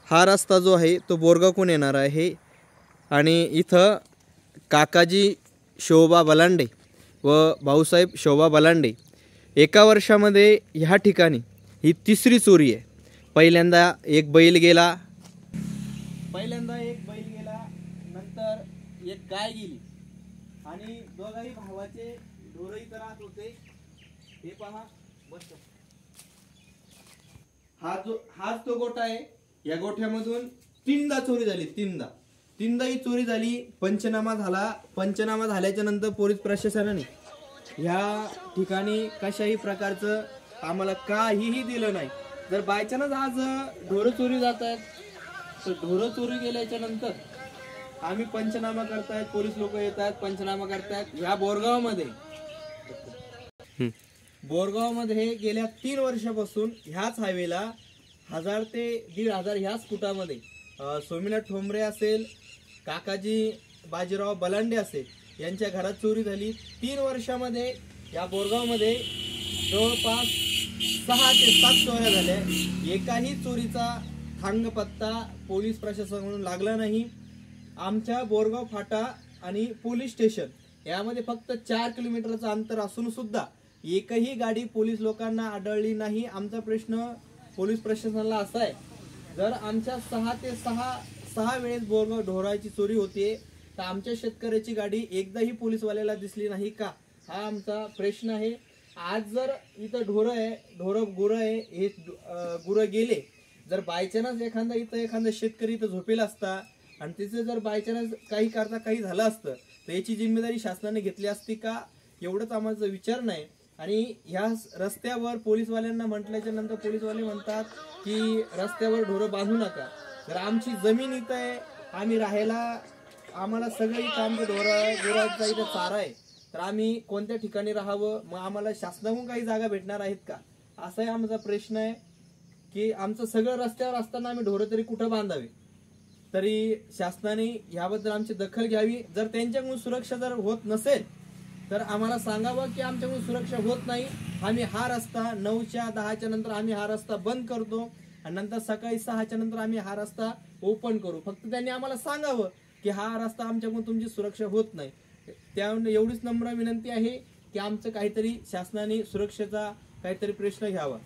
हा रस्ता जो आहे तो बोरगावकडून येणार आहे आणि इथं काकाजी शोभा बलांडे व भाऊसाहेब शोभा बलांडे एका वर्षामध्ये ह्या ठिकाणी ही तिसरी चोरी आहे। पहिल्यांदा एक बैल गेला, नंतर एक गाय गेली आणि दोघाही भावाचे ढोरही इथं राहत होते। हे पहा बस, हाच तो गोठा आहे। या गोठ्यामधून तीनदा चोरी झाली, तीनदा ही चोरी झाली। पंचनामा झाला, पंचनामा झाल्याच्या नंतर पोलीस प्रशासनाने ह्या ठिकाणी कशाही प्रकारचं आम्हाला काहीही दिलं नाही। जर बाय चान्स आज ढोरं चोरी जात आहेत तर ढोरं चोरी गेल्याच्या नंतर आम्ही पंचनामा करतायत, पोलीस लोक येतात, पंचनामा करतायत। ह्या बोरगावमध्ये गेल्या 3 वर्षापासून ह्याच हायवेला 1000 ते 1500 ह्याच फुटामध्ये सोमीनाथ ठोंबरे असेल, काकाजी बाजीराव बलांडे असेल यांच्या घरात चोरी झाली। 3 वर्षामध्ये या बोरगावमध्ये जवळपास 6 ते 7 चोऱ्या झाल्या। एकाही चोरीचा थांगपत्ता पोलीस प्रशासनाकडून लागला नाही। आमच्या बोरगाव फाटा आणि पोलीस स्टेशन यामध्ये फक्त 4 किलोमीटरचं अंतर असून सुद्धा एकही गाडी पोलीस लोकांना आढळली नाही। आमचा प्रश्न पोलीस प्रशासनाला असा आहे, जर आमच्या 6 ते 6 वेळेस बोरगाव ढोराची चोरी होते तर आमच्या शेतकऱ्याची गाडी एकदाही पोलीसवाल्याला दिसली नाही का, हा आमचा प्रश्न आहे। आज जर इथं गुरं आहे, हे गुरं गेले, जर बायचान्स एखादा शेतकरी इथं झोपेला असता आणि तिचं जर बायचान्स काही झालं असतं तर याची जिम्मेदारी शासनाने घेतली असती का, एवढंच आम्हाला विचार नाही। आणि ह्या रस्त्यावर पोलीसवाल्यांना म्हटल्याच्या नंतर पोलीसवाले म्हणतात की रस्त्यावर ढोरं बांधू नका। तर आमची जमीन इथं आहे, आम्ही राहायला, आम्हाला सगळी काम गुरांचा इथं चारा आहे, तर आम्ही कोणत्या ठिकाणी राहावं, मग आम्हाला शासनाकडून काही जागा भेटणार आहेत का, असाही आमचा प्रश्न आहे। की आमचं सगळं रस्त्यावर असताना आम्ही ढोरं तरी कुठं बांधावे, तरी शासनाने याबद्दल आमची दखल घ्यावी। जर त्यांच्याकडून सुरक्षा जर होत नसेल तर आम्हाला सांगावं की आमच्याकडून सुरक्षा होत नाही, आम्ही हा रस्ता 9च्या 10च्या नंतर आम्ही हा रस्ता बंद करतो आणि नंतर सकाळी 6च्या नंतर आम्ही हा रस्ता ओपन करू। फक्त त्यांनी आम्हाला सांगावं की हा रस्ता आमच्याकडून तुमची सुरक्षा होत नाही। त्यामुळे एवढीच नम्र विनंती आहे की आमचं काहीतरी शासनाने सुरक्षेचा काहीतरी प्रश्न घ्यावा।